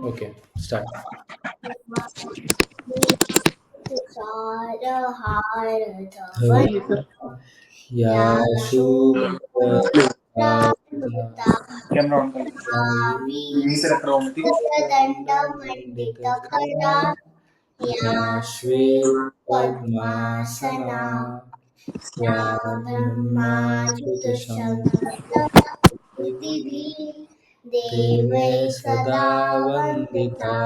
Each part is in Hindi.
Okay, start. हाँ, धर्म ये सर या शुभ कैमरा ऑन कर यहीं से रख रहा हूँ मैं, ठीक दंडमंडितकरा या श्वेतपद्मासना या ब्रह्माच्युतशङ्खचक्रवर्तिभिः देवे सदा वन्दिता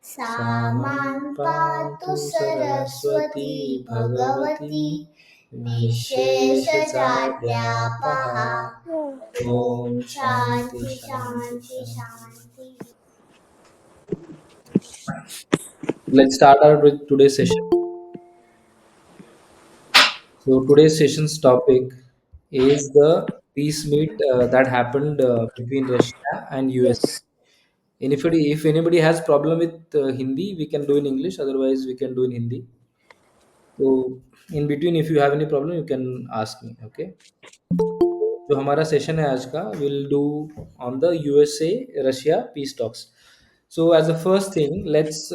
सा मां पातु सरस्वती भगवती विशेषजाड्यापहा ओम शांति शांति शांति. Let's start our with today's session. So today's session's topic is the peace meet that happened between Russia and US. And if anybody has problem with Hindi, we can do in English. Otherwise, we can do in Hindi. So in between, if you have any problem, you can ask me. Okay. जो हमारा सेशन है आज का will do on the USA Russia peace talks. So as a first thing, let's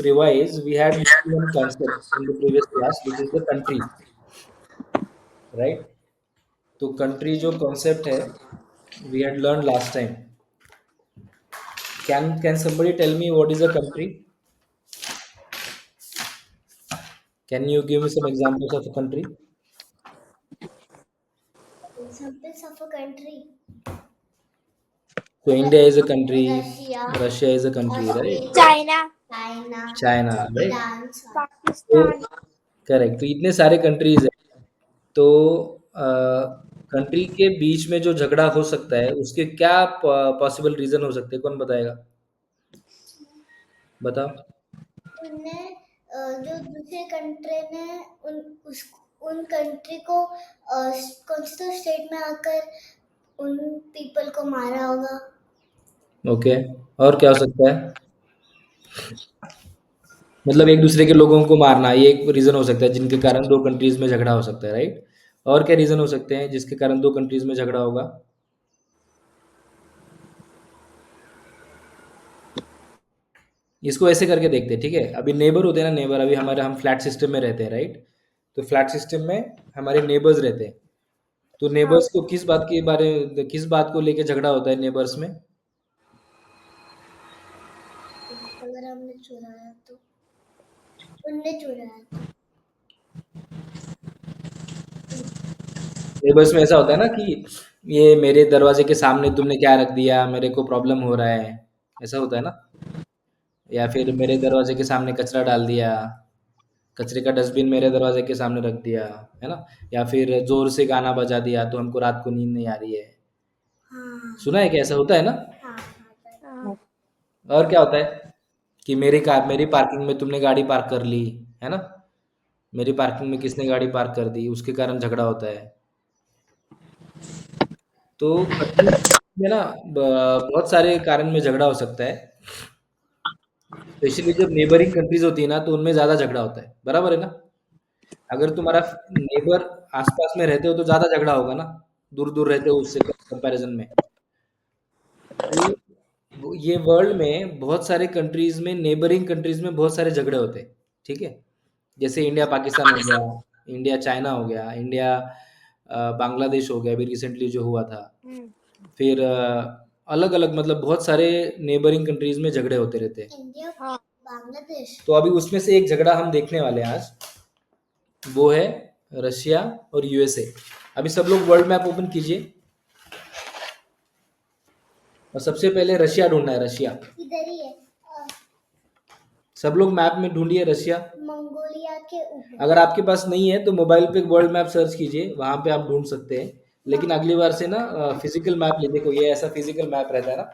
revise. We had one concept in the previous class, which is the country, right? तो country जो concept है, we had learned last time. Can somebody tell me what is a country? Can you give me some examples of a country? Examples of a country. So India is a country, Russia, Russia is a country, right? China, China, China, right? France, तो Pakistan, करेक्ट. तो इतने सारे कंट्रीज हैं. तो कंट्री के बीच में जो झगड़ा हो सकता है उसके क्या पॉसिबल रीजन हो सकते हैं? कौन बताएगा? बताओ. उनने जो दूसरे कंट्री ने उन कंट्री को कौन से तो स्टेट में आकर उन पीपल को मारा होगा. ओके. और क्या हो सकता है? मतलब एक दूसरे के लोगों को मारना, ये एक रीजन हो सकता है जिनके कारण दो कंट्रीज में झगड़ा हो सकता है, राइट? और क्या रीजन हो सकते हैं जिसके कारण दो कंट्रीज में झगड़ा होगा? इसको ऐसे करके देखते हैं, ठीक है? अभी नेबर होते हैं ना, नेबर. अभी हमारे हम फ्लैट सिस्टम में रहते हैं, राइट? तो फ्लैट सिस्टम में हमारे नेबर्स रहते हैं. तो नेबर्स को किस बात को लेके झगड़ा होता है नेबर्स में? अगर हमने चुराया तो उनने चुराया तो नेबर्स में ऐसा होता है ना कि ये मेरे दरवाजे के सामने तुमने क्या रख दिया, मेरे को प्रॉब्लम हो रहा है, ऐसा होता है ना? या फिर मेरे दरवाजे के सामने कचरा डाल दिया, कचरे का डस्टबिन मेरे दरवाजे के सामने रख दिया, है ना? या फिर जोर से गाना बजा दिया तो हमको रात को नींद नहीं आ रही है. हाँ सुना है कि ऐसा होता है ना? हाँ हाँ. और क्या होता है कि मेरी पार्किंग में तुमने गाड़ी पार्क कर ली, है ना? मेरी पार्किंग में किसने गाड़ी पार्क कर दी, उसके कारण झगड़ा होता है. तो कंट्रीज में ना बहुत सारे कारण में झगड़ा हो सकता है. स्पेशली जब नेबरिंग कंट्रीज होती है ना, तो उनमें ज़्यादा झगड़ा होता है. बराबर है ना? अगर तुम्हारा नेबर आसपास में रहते हो तो ज़्यादा झगड़ा होगा ना, दूर-दूर रहते हो उससे कंपैरिज़न में. तो ये वर्ल्ड में बहुत सारे कंट्रीज़ में, नेबरिंग कंट्रीज़ में बहुत सारे झगड़े होते हैं, ठीक है? जैसे इंडिया पाकिस्तान हो गया, इंडिया चाइना हो गया, इंडिया बांग्लादेश हो गया, अभी रिसेंटली जो हुआ था. फिर अलग-अलग मतलब बहुत सारे नेबरिंग कंट्रीज़ में झगड़े होते रहते हैं. इंडिया, बांग्लादेश. तो अभी उसमें से एक झगड़ा हम देखने वाले हैं आज. वो है रशिया और यूएसए. अभी सब लोग वर्ल्ड मैप ओपन कीजिए और सबसे पहले रशिया ढूंढना है. रशिया इधर ही है. सब लोग मैप में ढूंढिए रशिया. मंगोलिया के ऊपर. अगर आपके पास नहीं है तो मोबाइल पे वर्ल्ड मैप सर्च कीजिए, वहां पे आप ढूंढ सकते हैं. लेकिन अगली बार से ना फिजिकल मैप ले. देखो ये ऐसा फिजिकल मैप रहता है ना,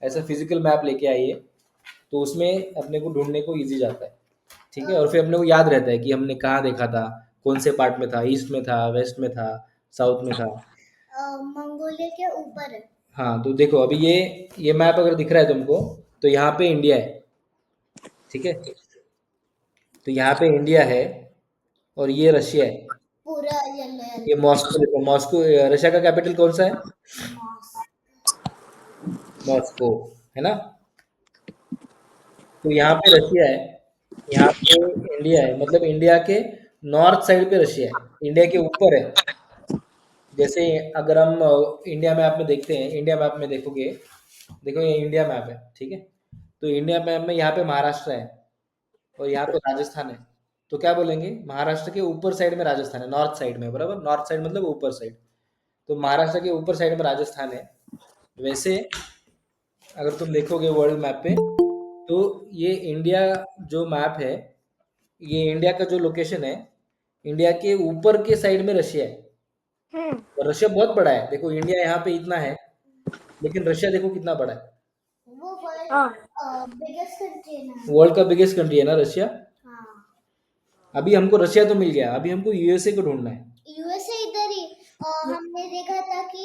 ऐसा फिजिकल मैप लेके आइए, तो उसमें अपने को ढूंढने को ईजी जाता है, ठीक है? और फिर अपने को याद रहता है कि हमने कहाँ देखा था, कौन से पार्ट में था, ईस्ट में था, वेस्ट में था, साउथ में था. मंगोलिया के ऊपर है. हाँ, तो देखो अभी ये मैप अगर दिख रहा है तुमको, तो यहाँ पे इंडिया है, ठीक है? तो यहाँ पे इंडिया है और ये रशिया है. पूरा येलो ये मॉस्को. देखो मॉस्को, रशिया का कैपिटल कौन सा है? मॉस्को. है ना। तो यहाँ पे रशिया है, यहाँ पे इंडिया है, मतलब इंडिया के नॉर्थ साइड पे रशिया है, इंडिया के ऊपर है। जैसे अगर हम इंडिया मैप में देखते हैं, इंडिया मैप में देखोगे, देखो ये इंडिया मैप है, ठीक है। तो इंडिया मैप में यहाँ पे महाराष्ट्र है और यहाँ पे राजस्थान है। तो क्या बोलेंगे, महाराष्ट्र के ऊपर साइड में राजस्थान है, नॉर्थ साइड में, बराबर, नॉर्थ साइड मतलब ऊपर साइड। तो महाराष्ट्र के ऊपर साइड में राजस्थान है। वैसे अगर तुम देखोगे वर्ल्ड मैप पे, तो ये इंडिया जो मैप है, ये इंडिया का जो लोकेशन है, इंडिया के ऊपर के साइड में रशिया है। और रशिया बहुत बड़ा है, देखो इंडिया यहाँ पे इतना है, लेकिन रशिया देखो कितना बड़ा है। वो बिगेस्ट कंट्री है ना। वर्ल्ड का बिगेस्ट कंट्री है ना रशिया। हाँ, अभी हमको रशिया तो मिल गया, अभी हमको यूएसए को ढूंढना है। यूएसए इधर ही। हमने देखा था कि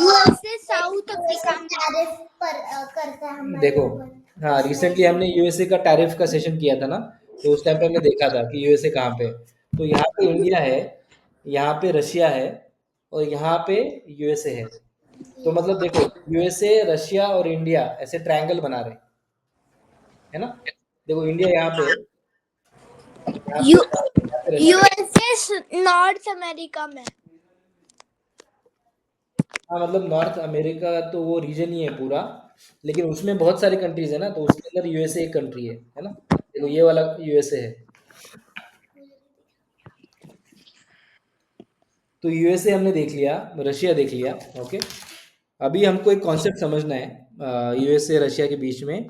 यूएसए साउथ अफ्रीका में टैरिफ पर करता है हमारे देखो, ऊपर। हाँ, रिसेंटली हमने यूएसए का टैरिफ का सेशन किया था ना, तो उस टाइम पे हमने देखा था कि यूएसए कहाँ पे है। तो यहाँ पे इंडिया है, यहाँ पे रशिया है, और यहाँ पे यूएसए है। तो मतलब देखो, यूएसए, रशिया और इंडिया ऐसे ट्रायंगल बना रहे हैं, है ना। देखो इंडिया यहाँ पे, यहाँ पे, यहाँ पे रशिया। यूएसए नॉर्थ अमेरिका में। हाँ, मतलब नॉर्थ अमेरिका तो वो रीजन ही है पूरा, लेकिन उसमें बहुत सारी कंट्रीज है ना, तो उसके अंदर यूएसए एक कंट्री है ना। देखो ये वाला यूएसए है। तो यूएसए हमने देख लिया, रशिया देख लिया, ओके। अभी हमको एक कॉन्सेप्ट समझना है यूएसए रशिया के बीच में।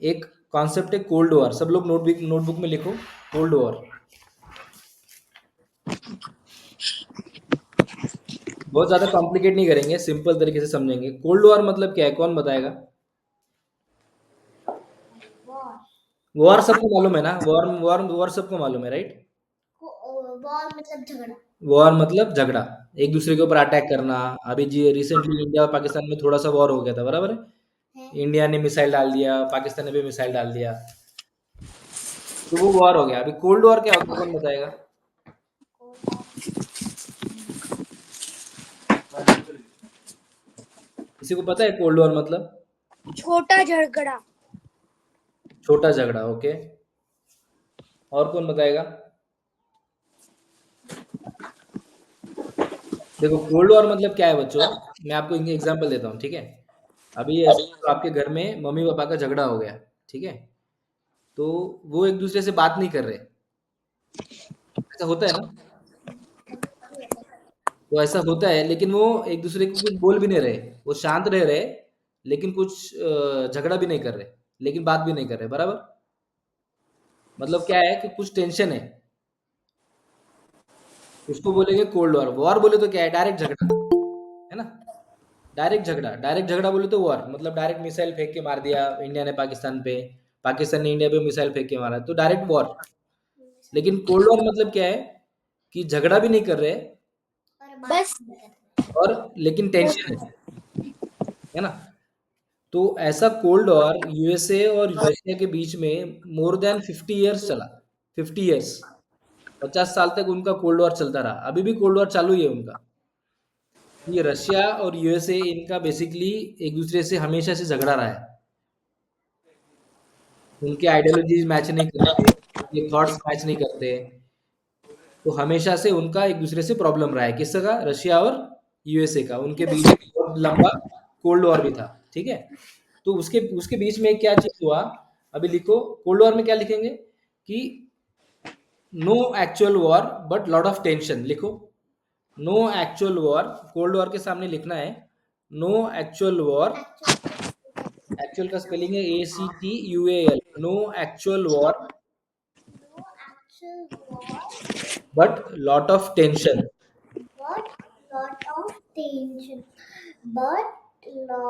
एक कॉन्सेप्ट है कोल्ड वॉर। सब लोग नोटबुक में लिखो, कोल्ड वॉर। बहुत ज्यादा कॉम्प्लिकेट नहीं करेंगे, सिंपल तरीके से समझेंगे। कोल्ड वॉर मतलब क्या है, कौन बताएगा। वॉर सबको मालूम है ना, वॉर वॉर वॉर सबको मालूम है, राइट। वॉर मतलब झगड़ा। वॉर मतलब झगड़ा, एक दूसरे के ऊपर अटैक करना। अभी जी रिसेंटली इंडिया और पाकिस्तान में थोड़ा सा वॉर हो गया था, बराबर है। इंडिया ने मिसाइल डाल दिया, पाकिस्तान ने भी मिसाइल डाल दिया, तो वो वॉर हो गया। अभी कोल्ड वॉर क्या होता है, कौन बताएगा। किसी को पता है कोल्ड वॉर मतलब। छोटा झगड़ा। छोटा झगड़ा, ओके। और कौन बताएगा। देखो कोल्ड वॉर मतलब क्या है बच्चों, मैं आपको एग्जांपल देता हूँ, ठीक है। अभी ऐसे तो आपके घर में मम्मी पापा का झगड़ा हो गया, ठीक है। तो वो एक दूसरे से बात नहीं कर रहे, ऐसा होता है ना। तो ऐसा होता है, लेकिन वो एक दूसरे को कुछ बोल भी नहीं रहे, वो शांत रह रहे, लेकिन कुछ झगड़ा भी नहीं कर रहे, लेकिन बात भी नहीं कर रहे, बराबर। मतलब क्या है कि कुछ टेंशन है, उसको बोलेंगे कोल्ड वॉर। वॉर बोले तो क्या है, डायरेक्ट झगड़ा, है ना। डायरेक्ट झगड़ा बोले तो वॉर, मतलब डायरेक्ट मिसाइल फेंक के मार दिया इंडिया ने पाकिस्तान पे, पाकिस्तान ने इंडिया पे मिसाइल फेंक के मारा, तो डायरेक्ट वॉर। लेकिन कोल्ड वॉर मतलब क्या है कि झगड़ा भी नहीं कर रहे, बस और लेकिन टेंशन है ना। तो ऐसा कोल्ड वॉर यूएसए और रशिया के बीच में मोर देन 50 ईयर्स चला। 50 ईयर्स, 50 साल तक उनका कोल्ड वॉर चलता रहा। अभी भी कोल्ड वॉर चालू ही है उनका। ये रशिया और यूएसए, इनका बेसिकली एक दूसरे से हमेशा से झगड़ा रहा है। उनके आइडियोलॉजीज मैच नहीं करते, उनके थॉट्स मैच नहीं करते, तो हमेशा से उनका एक दूसरे से प्रॉब्लम रहा है। किसका, रशिया और यूएसए का। उनके बीच में बहुत लंबा कोल्ड वॉर भी था, ठीक है। तो उसके उसके बीच में क्या चीज हुआ, अभी लिखो। कोल्ड वॉर में क्या लिखेंगे कि no actual war but lot of tension, लिखो। No actual war, cold war के सामने लिखना है नो एक्चुअल वॉर। एक्चुअल का स्पेलिंग है ACTUAL, no actual war Actual war, but lot of tension. but lot of tension. But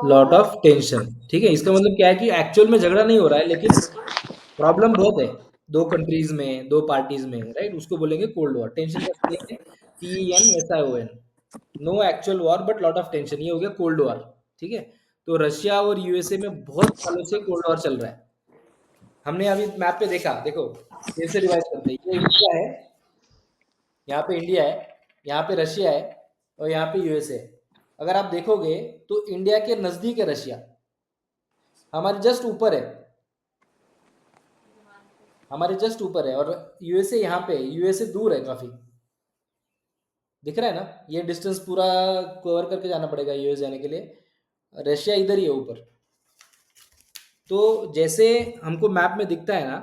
lot lot of tension, ठीक है। इसका मतलब क्या है कि एक्चुअल में झगड़ा नहीं हो रहा है, लेकिन प्रॉब्लम बहुत है, दो कंट्रीज में, दो पार्टीज में, राइट। उसको बोलेंगे कोल्ड वॉर। टेंशन का स्पेलिंग है TENSION। No actual war but lot of tension, ये हो गया कोल्ड वॉर, ठीक है। तो रशिया और यूएसए में बहुत सालों से कोल्ड वॉर चल रहा है। हमने अभी मैप पे देखा, देखो फिर से रिवाइज करते हैं। ये इंडिया है, यहाँ पे इंडिया है, यहाँ पे रशिया है, और यहाँ पे यूएसए है। अगर आप देखोगे तो इंडिया के नजदीक है रशिया, हमारे जस्ट ऊपर है, हमारे जस्ट ऊपर है, और यूएसए यहाँ पे, यूएसए दूर है काफी, दिख रहा है ना, ये डिस्टेंस पूरा कवर करके जाना पड़ेगा यूएस जाने के लिए, रशिया इधर ही है ऊपर। तो जैसे हमको मैप में दिखता है ना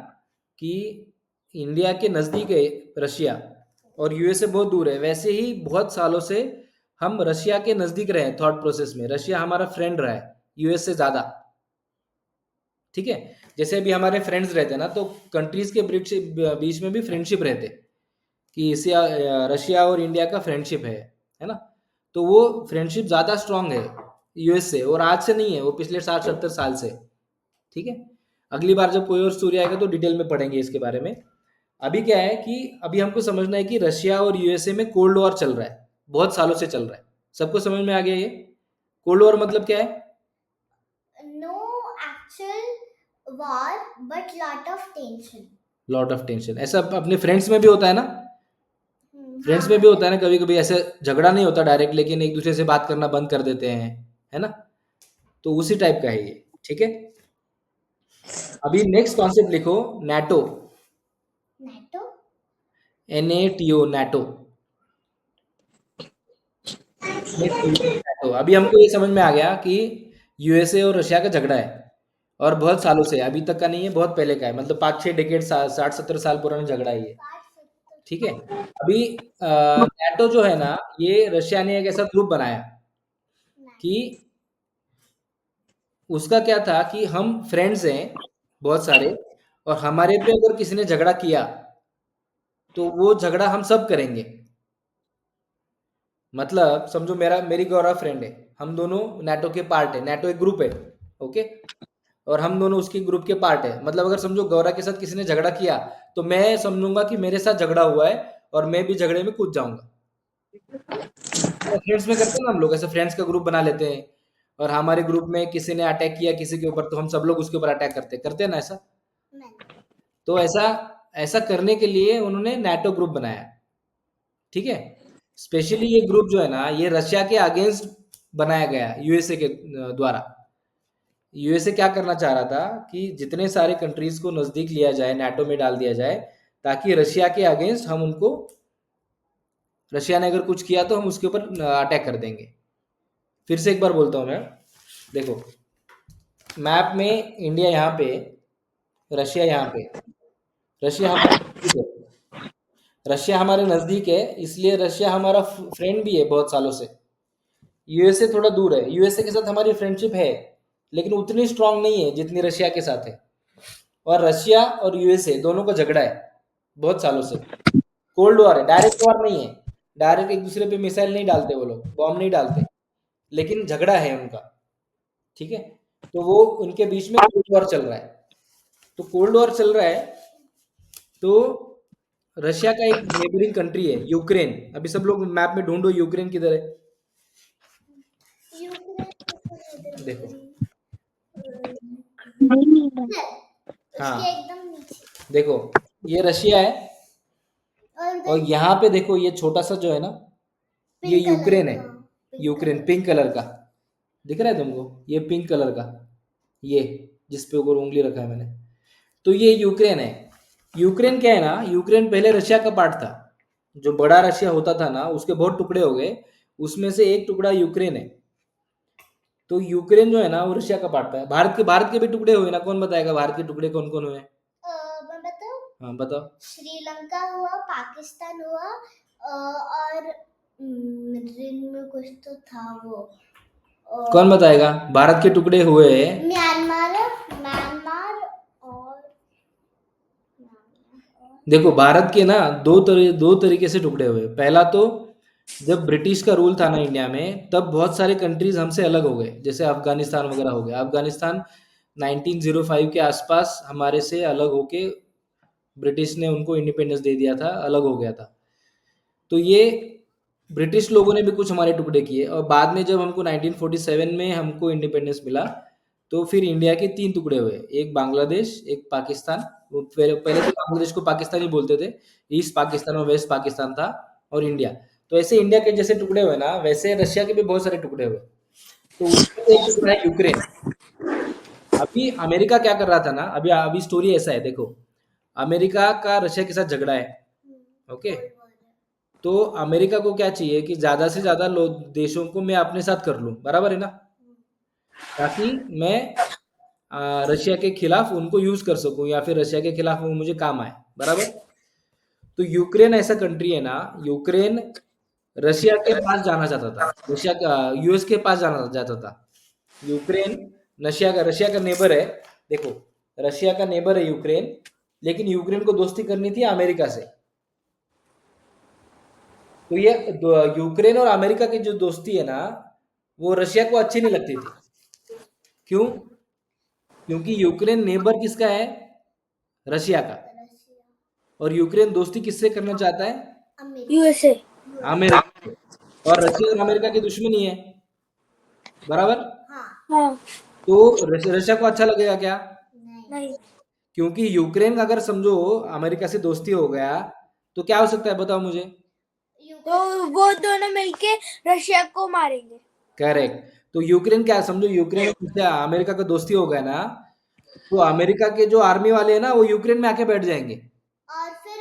कि इंडिया के नज़दीक है रशिया और यूएसए बहुत दूर है, वैसे ही बहुत सालों से हम रशिया के नज़दीक रहे थॉट प्रोसेस में, रशिया हमारा फ्रेंड रहा है यूएस से ज़्यादा, ठीक है। जैसे अभी हमारे फ्रेंड्स रहते हैं ना, तो कंट्रीज के बीच में भी फ्रेंडशिप रहते, कि इसे रशिया और इंडिया का फ्रेंडशिप है ना, तो वो फ्रेंडशिप ज़्यादा स्ट्रांग है यूएस से, और आज से नहीं है, वो पिछले 60-70 साल से, ठीक है। अगली बार जब कोई और स्टोरी आएगा तो डिटेल में पढ़ेंगे इसके बारे में। अभी क्या है कि अभी हमको समझना है कि रशिया और यूएसए में कोल्ड वॉर चल रहा है, बहुत सालों से चल रहा है। सबको समझ में आ गया ये कोल्ड वॉर मतलब क्या है? No actual war, but lot of tension. Lot of tension. ऐसा अपने फ्रेंड्स में भी होता है ना, फ्रेंड्स में भी होता है ना, कभी कभी ऐसे झगड़ा नहीं होता डायरेक्ट, लेकिन एक दूसरे से बात करना बंद कर देते हैं, है ना, तो उसी टाइप का है ये, ठीक है। अभी नेक्स्ट कॉन्सेप्ट लिखो, NATO, NATO? NATO, NATO. NATO, अभी हमको ये समझ में आ गया कि यूएसए और रशिया का झगड़ा है, और बहुत सालों से, अभी तक का नहीं है, बहुत पहले का है, मतलब 5-6 डेकेड, 60-70 साल पुराना झगड़ा है ये, ठीक है। अभी नाटो जो है ना, ये रशिया ने एक ऐसा ग्रुप बनाया कि उसका क्या था कि हम फ्रेंड्स हैं बहुत सारे, और हमारे पे अगर किसी ने झगड़ा किया तो वो झगड़ा हम सब करेंगे। मतलब समझो मेरी गौरव फ्रेंड है, हम दोनों नाटो के पार्ट है, नाटो एक ग्रुप है, ओके, और हम दोनों उसकी ग्रुप के पार्ट है। मतलब अगर समझो गौरा के साथ किसी ने झगड़ा किया तो मैं समझूंगा कि मेरे साथ झगड़ा हुआ है, और मैं भी झगड़े में कूद जाऊंगा। फ्रेंड्स में करते हैं ना हम लोग, ऐसे फ्रेंड्स का ग्रुप बना लेते हैं, और हमारे ग्रुप में किसी ने अटैक किया किसी के ऊपर, तो हम सब लोग उसके ऊपर अटैक करते हैं ना ऐसा। तो ऐसा ऐसा करने के लिए उन्होंने नाटो ग्रुप बनाया, ठीक है। स्पेशली ये ग्रुप जो है ना, ये रशिया के अगेंस्ट बनाया गया यूएसए के द्वारा। यूएसए क्या करना चाह रहा था कि जितने सारे कंट्रीज को नजदीक लिया जाए, नाटो में डाल दिया जाए, ताकि रशिया के अगेंस्ट हम उनको, रशिया ने अगर कुछ किया तो हम उसके ऊपर अटैक कर देंगे। फिर से एक बार बोलता हूँ मैं, देखो मैप में इंडिया यहाँ पे, रशिया यहाँ पे, रशिया हमारे नजदीक है, इसलिए रशिया हमारा फ्रेंड भी है बहुत सालों से। यूएसए थोड़ा दूर है, यूएसए के साथ हमारी फ्रेंडशिप है, लेकिन उतनी स्ट्रांग नहीं है जितनी रशिया के साथ है। और रशिया और यूएसए दोनों का झगड़ा है बहुत सालों से, कोल्ड वॉर है, डायरेक्ट वॉर नहीं है, डायरेक्ट एक दूसरे पे मिसाइल नहीं डालते वो लोग, बॉम्ब नहीं डालते, लेकिन झगड़ा है उनका, ठीक है। तो वो उनके बीच में कोल्ड वॉर चल रहा है। तो कोल्ड वॉर चल रहा है, तो रशिया का एक नेबरिंग कंट्री है यूक्रेन। अभी सब लोग मैप में ढूंढो यूक्रेन किधर है, देखो, हाँ उसके एकदम नीचे। देखो ये रशिया है, और यहाँ पे देखो ये छोटा सा जो है ना, ये पिंक कलर यूक्रेन है, का, यूक्रेन पिंक कलर का दिख रहा है तुमको, ये पिंक कलर का, ये जिस पे ऊपर उंगली रखा है मैंने, तो ये यूक्रेन है। यूक्रेन क्या है ना, यूक्रेन पहले रशिया का पार्ट था, जो बड़ा रशिया होता था ना, उसके बहुत टुकड़े हो गए, उसमें से एक टुकड़ा यूक्रेन है। तो यूक्रेन जो है ना, वो रशिया का पार्ट है। भारत के भी टुकड़े हुए ना, कौन बताएगा भारत के टुकड़े कौन कौन हुए? मैं बताऊं? हाँ बताओ। श्रीलंका हुआ, पाकिस्तान हुआ, और रिन में कुछ तो था वो, कौन बताएगा भारत के टुकड़े हुए? म्यांमार, म्यांमार और देखो भारत के ना दो तरीके से टुकड़े हुए। पहला तो जब ब्रिटिश का रूल था ना इंडिया में, तब बहुत सारे कंट्रीज हमसे अलग हो गए, जैसे अफगानिस्तान वगैरह हो गया। अफगानिस्तान 1905 के आसपास हमारे से अलग होके ब्रिटिश ने उनको इंडिपेंडेंस दे दिया था, अलग हो गया था। तो ये ब्रिटिश लोगों ने भी कुछ हमारे टुकड़े किए, और बाद में जब हमको 1947 में हमको इंडिपेंडेंस मिला, तो फिर इंडिया के 3 टुकड़े हुए, एक बांग्लादेश, एक पाकिस्तान। वो पहले तो बांग्लादेश को पाकिस्तान ही बोलते थे, ईस्ट पाकिस्तान और वेस्ट पाकिस्तान था, और इंडिया। तो ऐसे इंडिया के जैसे टुकड़े हुए ना, वैसे रशिया के भी बहुत सारे टुकड़े हुए। तो उसमें से एक टुकड़ा है यूक्रेन, अभी अमेरिका क्या कर रहा था ना, अभी अभी स्टोरी ऐसा है, देखो, अमेरिका का रशिया के साथ झगड़ा है, ओके। तो अमेरिका को क्या चाहिए कि ज्यादा से ज्यादा देशों को मैं अपने साथ कर लूं, बराबर है ना, ताकि मैं रशिया के खिलाफ उनको यूज कर सकूं, या फिर रशिया के खिलाफ वो मुझे काम आए, बराबर। तो यूक्रेन ऐसा कंट्री है ना, यूक्रेन रशिया के पास जाना चाहता था, रशिया का यूएस के पास जाना चाहता था। यूक्रेन रशिया का नेबर है, देखो, रशिया का नेबर है यूक्रेन, लेकिन यूक्रेन को दोस्ती करनी थी अमेरिका से। तो ये यूक्रेन और अमेरिका की जो दोस्ती है ना, वो रशिया को अच्छी नहीं लगती थी। क्यों? क्योंकि यूक्रेन नेबर किसका है? रशिया का। और यूक्रेन दोस्ती किससे करना चाहता है? यूएसए। अमेरिका से। और रशिया और अमेरिका की दुश्मनी है, बराबर। हाँ। तो रशिया को अच्छा लगेगा क्या? नहीं। क्योंकि यूक्रेन अगर समझो अमेरिका से दोस्ती हो गया, तो क्या हो सकता है, बताओ मुझे। तो वो दोनों मिलके रशिया को मारेंगे। करेक्ट। तो यूक्रेन क्या, समझो यूक्रेन और अमेरिका का दोस्ती हो गया ना, तो अमेरिका के जो आर्मी वाले हैं ना, वो यूक्रेन में आके बैठ जाएंगे। और फिर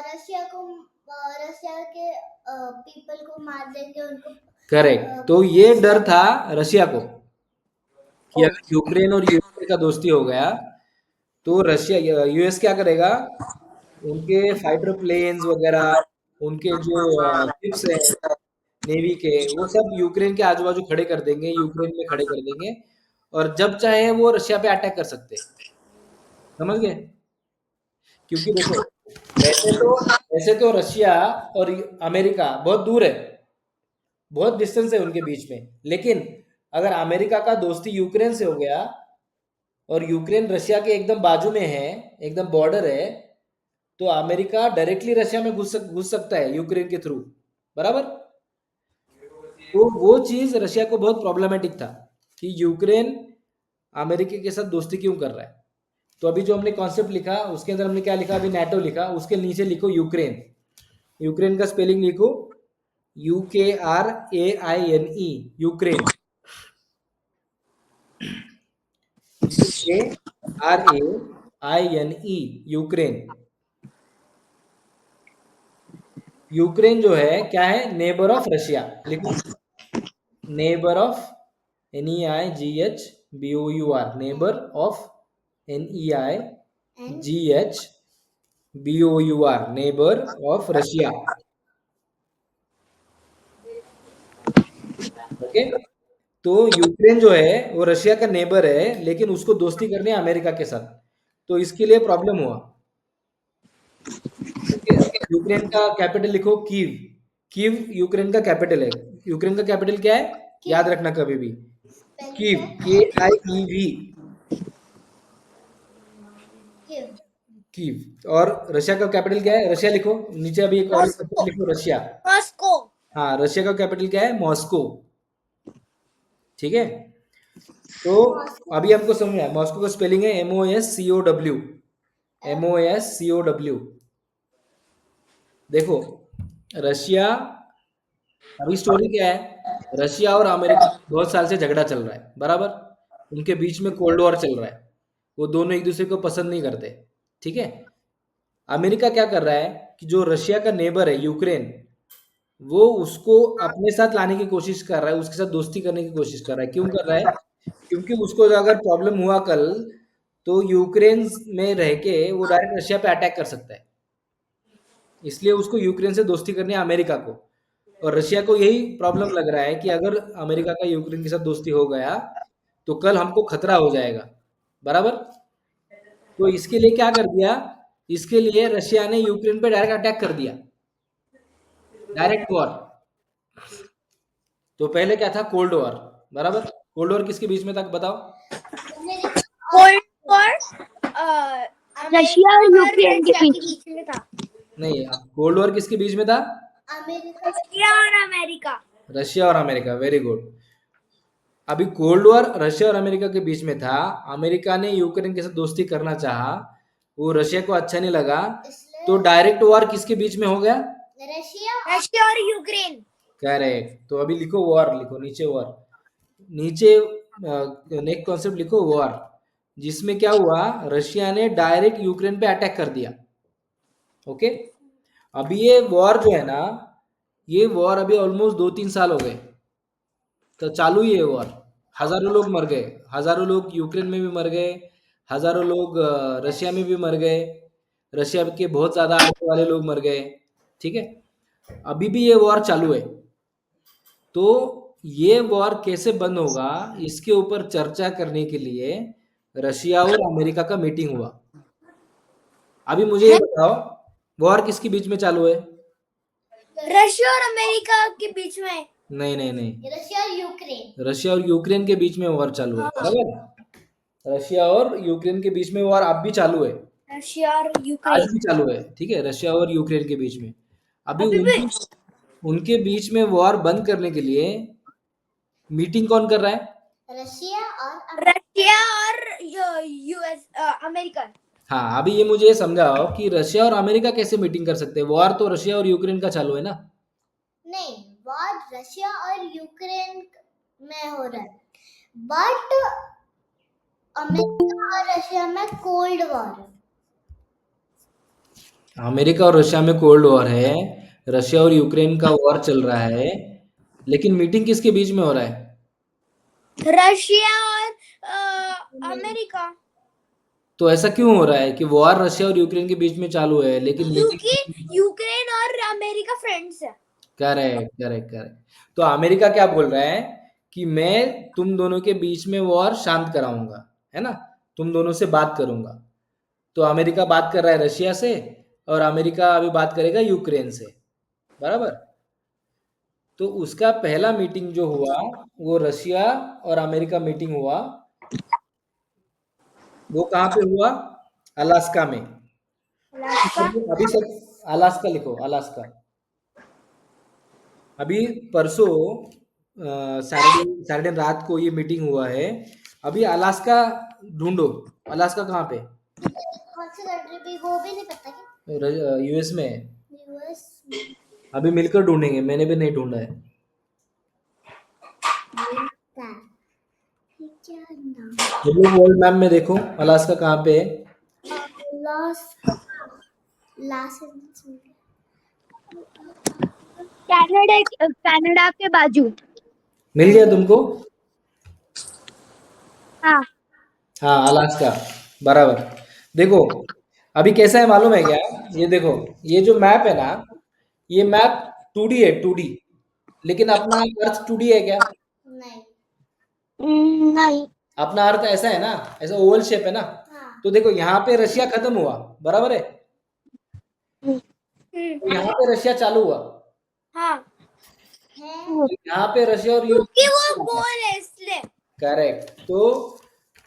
रशिया के पीपल को मार देंगे उनको। करेक्ट। तो ये डर था रशिया को कि अगर यूक्रेन और यूएसए का दोस्ती हो गया, तो रशिया यूएस क्या करेगा, उनके फाइटर प्लेन्स वगैरह, उनके जो शिप्स हैं नेवी के, वो सब यूक्रेन के आजू बाजू खड़े कर देंगे, यूक्रेन में खड़े कर देंगे, और जब चाहे वो रशिया पे अटैक कर सकते हैं। समझ गए? क्योंकि देखो, वैसे तो रशिया और अमेरिका बहुत दूर है, बहुत डिस्टेंस है उनके बीच में, लेकिन अगर अमेरिका का दोस्ती यूक्रेन से हो गया, और यूक्रेन रशिया के एकदम बाजू में है, एकदम बॉर्डर है, तो अमेरिका डायरेक्टली रशिया में घुस सकता है यूक्रेन के थ्रू, बराबर। तो वो चीज रशिया को बहुत प्रॉब्लमेटिक था कि यूक्रेन अमेरिका के साथ दोस्ती क्यों कर रहा है। तो अभी जो हमने कॉन्सेप्ट लिखा, उसके अंदर हमने क्या लिखा, अभी नाटो लिखा, उसके नीचे लिखो यूक्रेन। यूक्रेन का स्पेलिंग लिखो UKRAINE, Ukraine. UKRAINE, Ukraine. Ukraine जो है क्या है, नेबर ऑफ रशिया, लिखो, neighbour of, NEIGHBOUR, neighbour of, NEIGHBOUR, neighbour of Russia, okay. तो यूक्रेन जो है वो रशिया का नेबर है, लेकिन उसको दोस्ती करनी है अमेरिका के साथ, तो इसके लिए प्रॉब्लम हुआ, ओके। यूक्रेन का कैपिटल लिखो कीव। कीव यूक्रेन का कैपिटल है। यूक्रेन का कैपिटल क्या है, याद रखना कभी भी, कीव, KIEV, कीव। और रशिया का कैपिटल क्या है, रशिया लिखो, नीचे अभी एक और कैपिटल लिखो, रशिया। मॉस्को। हाँ, रशिया का कैपिटल क्या है, मॉस्को, ठीक है। तो अभी हमको समझ में आया, मॉस्को का स्पेलिंग है MOSCOW, MOSCOW। देखो, रशिया, अभी स्टोरी क्या है, रशिया और अमेरिका बहुत साल से झगड़ा चल रहा है, बराबर। उनके बीच में कोल्ड वॉर चल रहा है, वो दोनों एक दूसरे को पसंद नहीं करते, ठीक है। अमेरिका क्या कर रहा है कि जो रशिया का नेबर है यूक्रेन, वो उसको अपने साथ लाने की कोशिश कर रहा है, उसके साथ दोस्ती करने की कोशिश कर रहा है। क्यों कर रहा है? क्योंकि उसको अगर प्रॉब्लम हुआ कल, तो यूक्रेन में रह के वो डायरेक्ट रशिया पे अटैक कर सकता है, इसलिए उसको यूक्रेन से दोस्ती करनी है अमेरिका को। और रशिया को यही प्रॉब्लम लग रहा है कि अगर अमेरिका का यूक्रेन के साथ दोस्ती हो गया, तो कल हमको खतरा हो जाएगा, बराबर। तो इसके लिए क्या कर दिया, इसके लिए रशिया ने यूक्रेन पे डायरेक्ट अटैक कर दिया, डायरेक्ट वॉर। तो पहले क्या था, कोल्ड वॉर, बराबर। कोल्ड वॉर किसके बीच में था, बताओ। कोल्ड वॉर रशिया और यूक्रेन के बीच में था। नहीं, कोल्ड वॉर किसके बीच में था, रशिया और अमेरिका। रशिया और अमेरिका, वेरी गुड। अभी कोल्ड वॉर रशिया और अमेरिका के बीच में था, अमेरिका ने यूक्रेन के साथ दोस्ती करना चाहा, वो रशिया को अच्छा नहीं लगा, तो डायरेक्ट वॉर किसके बीच में हो गया, रशिया और यूक्रेन। करेक्ट। तो अभी लिखो वॉर, लिखो नीचे वॉर, नीचे नेक्स्ट कॉन्सेप्ट लिखो वॉर। जिसमें क्या हुआ, रशिया ने डायरेक्ट यूक्रेन पे अटैक कर दिया। ओके, अभी ये वॉर जो है ना, ये वॉर अभी ऑलमोस्ट 2-3 साल हो गए तो चालू ही है वॉर। हजारों लोग मर गए, हजारों लोग यूक्रेन में भी मर गए, हजारों लोग रशिया में भी मर गए, रशिया के बहुत ज्यादा आने वाले लोग मर गए। ठीक है, अभी भी ये वॉर चालू है। तो ये वॉर कैसे बंद होगा, इसके ऊपर चर्चा करने के लिए रशिया और अमेरिका का मीटिंग हुआ। अभी मुझे ये बताओ, वॉर किसके बीच में चालू है? रशिया और अमेरिका के बीच में। नहीं नहीं नहीं, रशिया और यूक्रेन। रशिया और यूक्रेन के बीच में वॉर चालू है, बराबर। रशिया और यूक्रेन के बीच में वॉर अब भी चालू है, रशिया और आज यूक्रेन भी चालू है। ठीक है, रशिया और यूक्रेन के बीच में अभी अभी भी। उनके बीच में वॉर बंद करने के लिए मीटिंग कौन कर रहा है? रशिया और रशिया और यूएस अमेरिका। हाँ, अभी ये मुझे समझाओ कि रशिया और अमेरिका कैसे मीटिंग कर सकते हैं? वॉर तो रशिया और यूक्रेन का चालू है ना। नहीं, वॉर रशिया और यूक्रेन में हो रहा है, बट अमेरिका और रशिया में कोल्ड वॉर है। अमेरिका और रशिया में कोल्ड वॉर है, रशिया और यूक्रेन का वॉर चल रहा है, लेकिन मीटिंग किसके बीच में हो रहा है? रशिया और अमेरिका। तो ऐसा क्यों हो रहा है कि वॉर रशिया और यूक्रेन के बीच में चालू है लेकिन क्योंकि मीटिंग? यूक्रेन और अमेरिका फ्रेंड्स है। Correct correct correct. तो अमेरिका क्या बोल रहा है कि मैं तुम दोनों के बीच में वॉर शांत कराऊंगा, है ना, तुम दोनों से बात करूंगा। तो अमेरिका बात कर रहा है रशिया से, और अमेरिका अभी बात करेगा यूक्रेन से, बराबर। तो उसका पहला मीटिंग जो हुआ वो रशिया और अमेरिका मीटिंग हुआ, वो कहाँ पे हुआ? अलास्का में। अलास्का। अभी सब अलास्का लिखो, अलास्का। अभी परसों सैटरडे रात को ये मीटिंग हुआ है। अभी अलास्का ढूंढो, अलास्का कहाँ पे? कौन सी कंट्री भी, वो भी नहीं पता क्या? यूएस में है। यूएस में। अभी मिलकर ढूंढेंगे, मैंने भी नहीं ढूंढा है। ये क्या नाम? तुम लोग वर्ल्ड मैप में देखो अलास्का कहाँ पे है। लॉस लॉस कनाडा के बाजू। मिल गया तुमको? हाँ। हाँ, अलास्का, बराबर। देखो अभी कैसा है मालूम है क्या? ये देखो, ये जो मैप है ना, ये मैप 2D है, 2D। लेकिन अपना अर्थ 2D है क्या? नहीं। नहीं। अपना अर्थ ऐसा है ना, ऐसा ओवल शेप है ना। हाँ। तो देखो यहाँ पे रशिया खत्म हुआ, बराबर है, तो यहाँ पे रशिया चालू हुआ, हाँ। है। तो यहाँ पे रशिया और क्योंकि वो यूक्रेन। गोल है इसलिए। करेक्ट। तो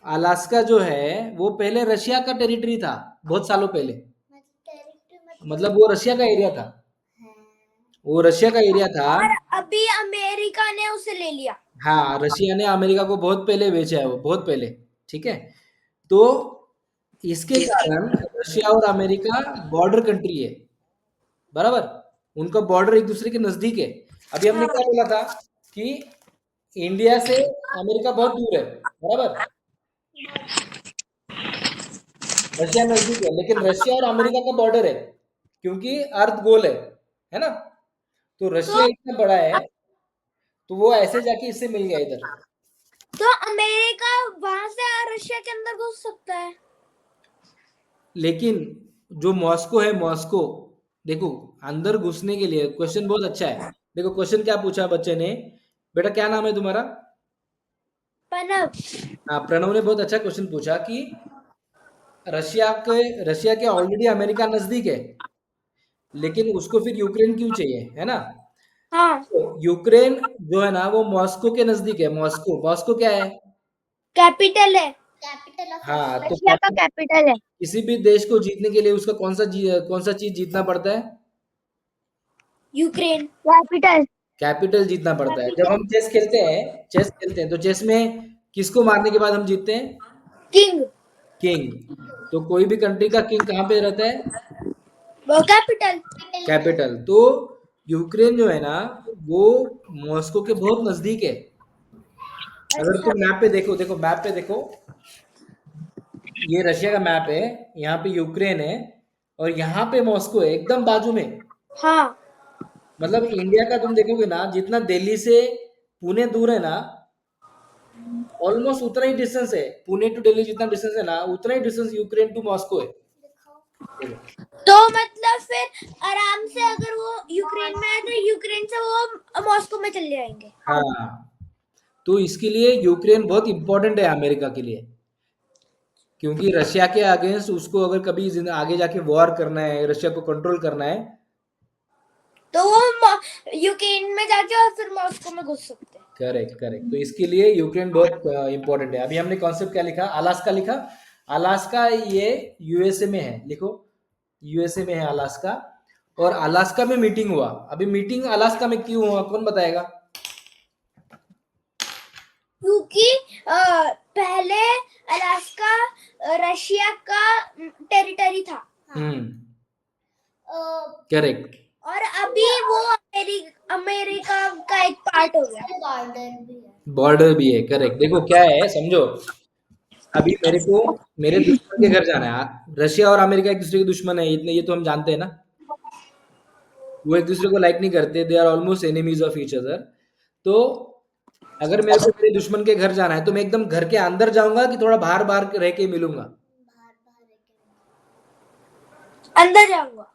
अलास्का जो है वो पहले रशिया का टेरिटरी था, बहुत सालों पहले। मतलब वो रशिया का एरिया था, वो रशिया का एरिया था। और अभी अमेरिका ने उसे ले लिया। हाँ, रशिया ने अमेरिका को बहुत पहले बेचा है, वो बहुत पहले। ठीक है, तो इसके कारण रशिया और अमेरिका बॉर्डर कंट्री है, बराबर। उनका बॉर्डर एक दूसरे के नजदीक है। अभी हमने क्या बोला था कि इंडिया से अमेरिका बहुत दूर है, बराबर। रशिया नजदीक है, लेकिन रशिया और अमेरिका का बॉर्डर है, क्योंकि अर्थ गोल है ना। तो रशिया इतना बड़ा है, तो वो ऐसे जाके इससे मिल गया इधर। तो अमेरिका वहां से रशिया के अंदर घुस सकता है। लेकिन जो मॉस्को है, मॉस्को, देखो अंदर घुसने के लिए क्वेश्चन बहुत अच्छा है। देखो क्वेश्चन क्या पूछा बच्चे ने, बेटा क्या नाम है तुम्हारा? प्रणव। हाँ, प्रणव ने बहुत अच्छा क्वेश्चन पूछा कि रशिया के ऑलरेडी अमेरिका नजदीक है, लेकिन उसको फिर यूक्रेन क्यों चाहिए, है ना। हाँ। तो यूक्रेन जो है ना वो मॉस्को के नजदीक है। मॉस्को, मॉस्को क्या है? कैपिटल है। कैपिटल ऑफ हाँ, तो रशिया का कैपिटल है। किसी भी देश को जीतने के लिए उसका कौन सा चीज जीतना पड़ता है? Ukraine capital. कैपिटल जीतना पड़ता है। जब हम चेस खेलते हैं तो चेस में किसको मारने के बाद हम जीतते हैं? किंग। किंग। तो कोई भी कंट्री का किंग कहाँ पे रहता है? वो कैपिटल। कैपिटल। तो यूक्रेन जो है ना वो मॉस्को के बहुत नजदीक है। अगर तुम मैप पे देखो, देखो मैप पे देखो, ये रशिया का मैप है, यहाँ पे यूक्रेन है और यहाँ पे मॉस्को है, एकदम बाजू में। हाँ मतलब इंडिया का तुम देखोगे ना, जितना दिल्ली से पुणे दूर है ना, ऑलमोस्ट उतना ही डिस्टेंस है। पुणे टू दिल्ली जितना डिस्टेंस है ना, उतना ही डिस्टेंस यूक्रेन टू मॉस्को है। देखो। तो मतलब फिर आराम से अगर वो यूक्रेन में है तो यूक्रेन से वो मॉस्को में चले जाएंगे। हाँ, तो इसके लिए यूक्रेन बहुत इंपॉर्टेंट है अमेरिका के लिए, क्योंकि रशिया के अगेंस्ट उसको अगर कभी आगे जाके वॉर करना है, रशिया को कंट्रोल करना है। तो वो यूक्रेन में जाके और फिर मॉस्को में घुस सकते हैं। Correct correct. तो इसके लिए यूक्रेन बहुत इंपॉर्टेंट है। अभी हमने कॉन्सेप्ट क्या लिखा, अलास्का लिखा। अलास्का ये यूएसए में है, लिखो यूएसए में है अलास्का। और अलास्का में मीटिंग हुआ। अभी मीटिंग अलास्का में क्यों हुआ, कौन बताएगा? क्योंकि पहले अलास्का रशिया का टेरिटरी था करेक्ट। और अभी वो अमेरिका का एक पार्ट हो गया। बॉर्डर भी है। बॉर्डर भी है, करेक्ट। देखो क्या है, समझो। अभी मेरे को मेरे दुश्मन के घर जाना है। रशिया और अमेरिका एक दूसरे के दुश्मन है, इतने ये तो हम जानते हैं ना। वो एक दूसरे को लाइक नहीं करते, they are almost enemies of each other. तो अगर मेरे को मेरे दुश्मन के घर जाना है तो मैं एकदम घर के अंदर जाऊंगा कि थोड़ा बाहर बाहर रह के मिलूंगा? बाहर बाहर अंदर जाऊंगा।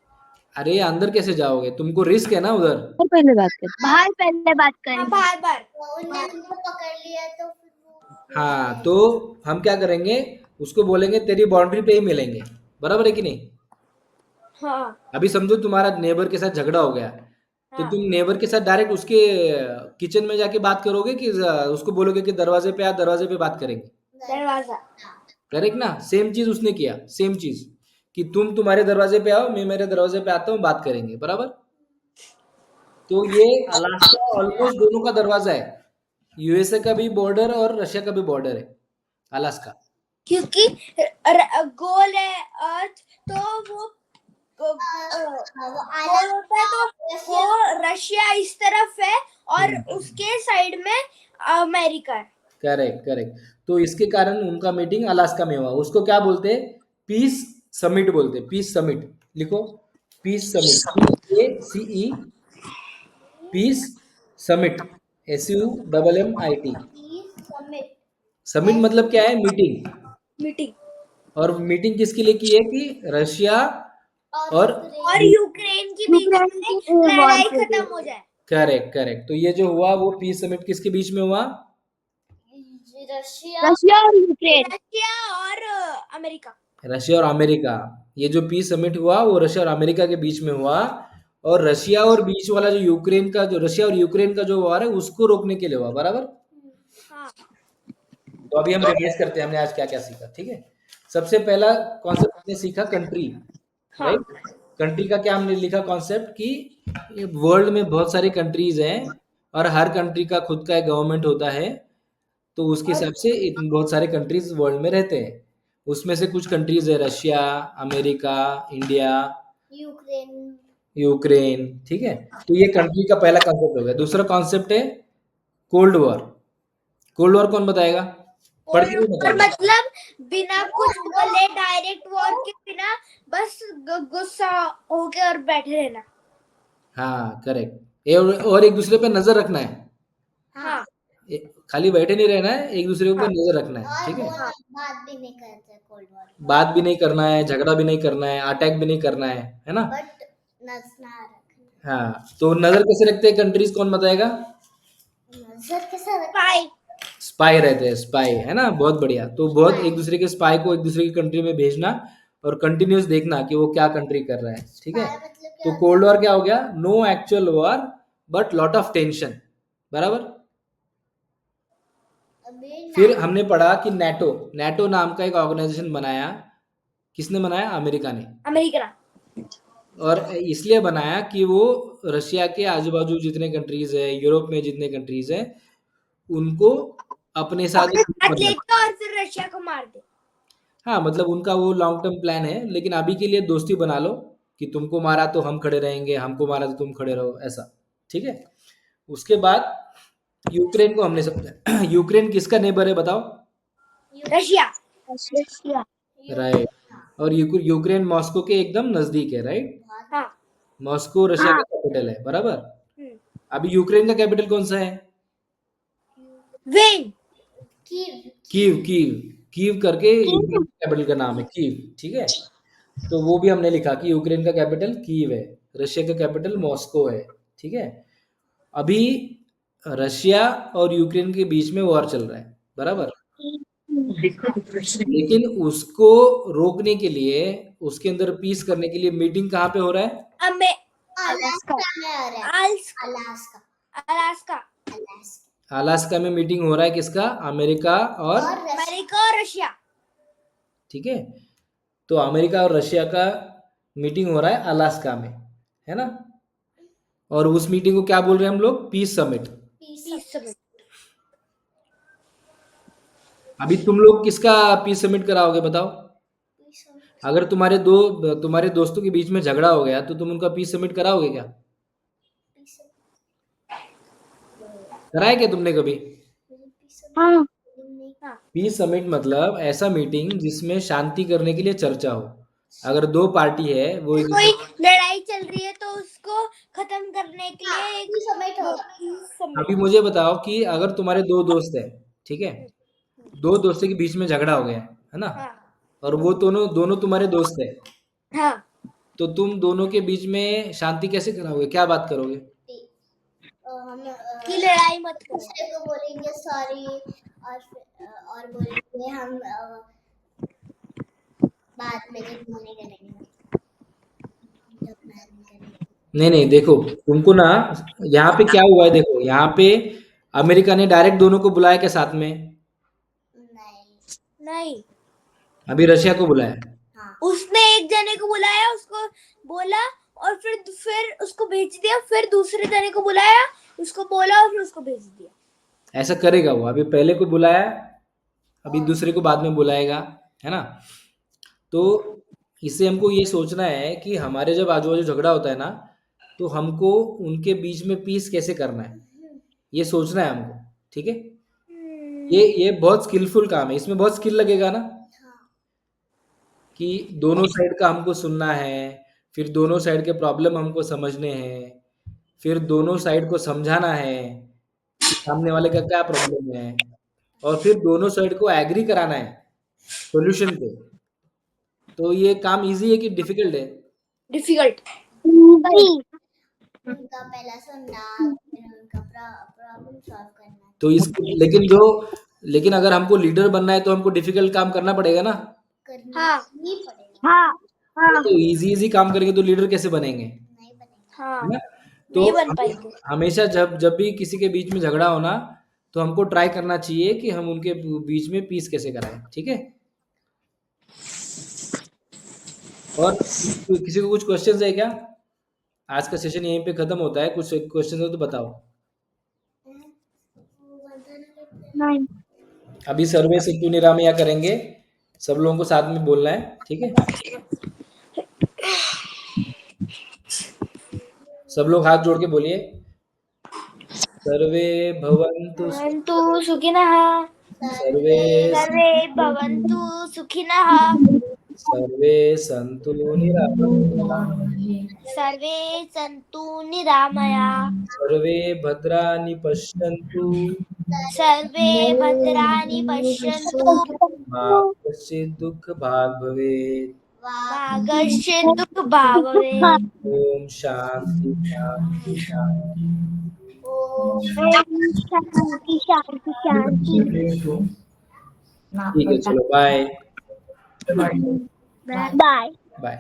अरे अंदर कैसे जाओगे, तुमको रिस्क है ना उधर। पहले बात करते बाहर पहले बात करें। बाहर बाहर तो उनने हमको पकड़ लिया तो फिर वो हाँ, तो हम क्या करेंगे, उसको बोलेंगे तेरी बाउंड्री पे ही मिलेंगे, बराबर है कि नहीं? हाँ अभी समझो तुम्हारा नेबर के साथ झगड़ा हो गया, तो हाँ। तुम नेबर के साथ डायरेक्ट उसके किचन में जाके बात करोगे कि उसको बोलोगे कि दरवाजे पे आ, दरवाजे पे बात करेंगे? दरवाजा। करेक्ट ना? सेम चीज उसने किया, सेम चीज कि तुम तुम्हारे दरवाजे पे आओ, मैं मेरे दरवाजे पे आता हूँ, बात करेंगे, बराबर। तो ये अलास्का ऑलमोस्ट दोनों का दरवाजा है, यूएसए का भी बॉर्डर और रशिया का भी बॉर्डर है अलास्का। क्योंकि गोल है अर्थ, तो वो वो गोल होता है, तो वो रशिया इस तरफ है और उसके साइड में अमेरिका है। Correct correct. तो इसके कारण उनका मीटिंग अलास्का में हुआ। उसको क्या बोलते हैं? पीस समिट बोलते हैं। पीस समिट लिखो, peace summit, PACE, peace summit, SUMMIT। Summit summit मतलब क्या है? मीटिंग। मीटिंग। और मीटिंग किसके लिए की है? कि रशिया और यूक्रेन की बीच में लड़ाई खत्म हो जाए। Correct correct. तो ये जो हुआ वो पीस समिट किसके बीच में हुआ? रशिया और यूक्रेन। रशिया और अमेरिका। रशिया और अमेरिका। ये जो पीस समिट हुआ वो रशिया और अमेरिका के बीच में हुआ। और रशिया और बीच वाला जो यूक्रेन का, जो रशिया और यूक्रेन का जो वार है उसको रोकने के लिए हुआ, बराबर। हाँ। तो अभी हम रिवाइज करते हैं, हमने आज क्या क्या सीखा, ठीक है। सबसे पहला कॉन्सेप्ट हमने सीखा कंट्री, राइट। कंट्री का क्या हमने लिखा कॉन्सेप्ट कि वर्ल्ड में बहुत सारी कंट्रीज हैं और हर कंट्री का खुद का एक गवर्नमेंट होता है। तो उसके हिसाब से बहुत सारे कंट्रीज वर्ल्ड में रहते हैं। उसमें से कुछ कंट्रीज है Russia, America, India, Ukraine Ukraine, ठीक है। तो ये कंट्री का पहला कॉन्सेप्ट हो गया। दूसरा कॉन्सेप्ट है कोल्ड वॉर। कोल्ड वॉर कौन बताएगा? पढ़ के नहीं और बताएगा। मतलब बिना कुछ बोले डायरेक्ट वॉर के बिना बस गुस्सा होके और बैठे रहना। हाँ करेक्ट। और एक दूसरे पे नजर रखना है। हाँ। खाली बैठे नहीं रहना है, एक दूसरे के ऊपर नजर रखना है, और ठीक है। वो बात भी नहीं करते कोल्ड वॉर बात भी नहीं करना है, झगड़ा भी नहीं करना है, अटैक भी नहीं करना है ना। बट नजर रखना। हाँ, तो नजर कैसे रखते हैं कंट्रीज, कौन बताएगा? नजर कैसे रखना? स्पाई। स्पाई रहते हैं, स्पाई, है ना। बहुत बढ़िया। तो बहुत एक दूसरे के स्पाई को एक दूसरे की कंट्री में भेजना और कंटिन्यूस देखना कि वो क्या कंट्री कर रहा है, ठीक है। मतलब क्या तो कोल्ड वॉर क्या हो गया? No actual war but lot of tension, बराबर। अभी फिर हमने पढ़ा कि नेटो, नेटो नाम का एक ऑर्गेनाइजेशन बनाया। किसने बनाया? अमेरिका ने। अमेरिका। और इसलिए बनाया कि वो रशिया के आजू बाजू जितने कंट्रीज है, यूरोप में जितने कंट्रीज है, उनको अपने साथ हाथ मतलब, लेके और फिर रशिया को मार दे। हाँ मतलब उनका वो लॉन्ग टर्म प्लान है। लेकिन अभी के लिए दोस्ती बना लो कि तुमको मारा तो हम खड़े रहेंगे, हमको मारा तो तुम खड़े रहो, ऐसा, ठीक है। उसके बाद यूक्रेन को हमने समझा। यूक्रेन किसका नेबर है बताओ? रशिया। रशिया। राइट। और यूक्रेन मॉस्को के एकदम नजदीक है, राइट। हाँ मॉस्को रशिया का कैपिटल है, बराबर। अभी यूक्रेन का कैपिटल कौन सा है? When Kyiv Kyiv. Kyiv Kyiv करके यूक्रेन के कैपिटल का नाम है, कीव, ठीक है। तो वो भी हमने लिखा कि यूक्रेन का कैपिटल कीव है, रशिया का कैपिटल मॉस्को है, ठीक है। अभी रशिया और यूक्रेन के बीच में वॉर चल रहा है, बराबर। लेकिन उसको रोकने के लिए, उसके अंदर पीस करने के लिए मीटिंग कहाँ पे हो रहा है? अलास्का में आ रहा है। अलास्का अलास्का अलास्का अलास्का में मीटिंग हो रहा है, किसका? अमेरिका और अमेरिका और रशिया। ठीक है। तो अमेरिका और रशिया का मीटिंग हो रहा है अलास्का में, है ना। और उस मीटिंग को क्या बोल रहे हैं हम लोग? Peace summit. अभी तुम लोग किसका पीस समिट कराओगे, बताओ। अगर तुम्हारे दोस्तों के बीच में झगड़ा हो गया तो तुम उनका पीस समिट कराओगे क्या? कराया क्या तुमने कभी? हाँ पीस समिट मतलब ऐसा मीटिंग जिसमें शांति करने के लिए चर्चा हो। अगर दो पार्टी है, वो एक कोई लड़ाई चल रही है तो उसको खत्म करने के लिए एक समिट होगा। अभी मुझे बताओ कि अगर तुम्हारे दो दोस्त है, ठीक है, दो दोस्तों के बीच में झगड़ा हो गया है ना, और वो दोनों तुम्हारे दोस्त है, हाँ तो तुम दोनों के बीच में शांति कैसे कराओगे? क्या बात करोगे? हम कि लड़ाई मत करो। दूसरे को बोलेंगे सॉरी और बोलेंगे हम बाद में जब नहीं करेंगे, जब plan करेंगे। नहीं देखो, तुमको ना यहाँ पे क्या हुआ है, देखो यहाँ पे अमेरिका ने डायरेक्ट दोनों को बुलाया क्या साथ में? नहीं अभी रशिया को बुलाया। हाँ उसने एक जने को बुलाया, उसको बोला और फिर उसको भेज दिया, फिर दूसरे जने को बुलाया, उसको बोला और फिर उसको भेज दिया। ऐसा करेगा वो। अभी पहले को बुलाया, अभी दूसरे को बाद में बुलाएगा, है ना। तो इससे हमको ये सोचना है कि हमारे जब आजू बाजू झगड़ा होता है ना, तो हमको उनके बीच में पीस कैसे करना है, ये सोचना है हमको, ठीक है। ये बहुत स्किलफुल काम है, इसमें बहुत स्किल लगेगा ना, कि दोनों साइड का हमको सुनना है, फिर दोनों साइड के प्रॉब्लम हमको समझने हैं, फिर दोनों साइड को समझाना है कि सामने वाले का क्या प्रॉब्लम है, और फिर दोनों साइड को एग्री कराना है सॉल्यूशन पे। तो ये काम इजी है कि डिफिकल्ट है? डिफिकल्ट। उनका पहला सुनना, फिर उनका प्रॉब्लम सॉल्व करना। तो लेकिन अगर हमको लीडर बनना है तो हमको डिफिकल्ट काम करना पड़ेगा ना। करना ही पड़ेगा। तो इजी काम करेंगे तो लीडर कैसे बनेंगे? नहीं बनेगा। हाँ है ना। नहीं तो बन पाएंगे। हमेशा जब भी किसी के बीच में झगड़ा होना, तो हमको ट्राई करना चाहिए कि हम उनके बीच में पीस कैसे कराएं, ठीक है। और किसी को कुछ क्वेश्चन है क्या? आज का सेशन यहीं पे खत्म होता है। कुछ क्वेश्चन हो तो बताओ। नहीं अभी सर्वे सिंटू निरामया करेंगे, सब लोगों को साथ में बोलना है, ठीक है। सब लोग हाथ जोड़ के बोलिए, सर्वे भवन्तु सुखिनः, सर्वे सर्वे भवन्तु सुखिनः, सर्वे सन्तु निरामया, सर्वे सन्तु निरामया, सर्वे भद्राणि पश्यन्तु, सर्वे भद्राणि पश्यन्तु, मा कश्चित् दुःखभाग् भवेत्। मा कश्चित् दुःखभाग् भवेत्। ओम शांति शांति शांति। शांति शांति शांति। ठीक है, चलो बाय बाय। बाय।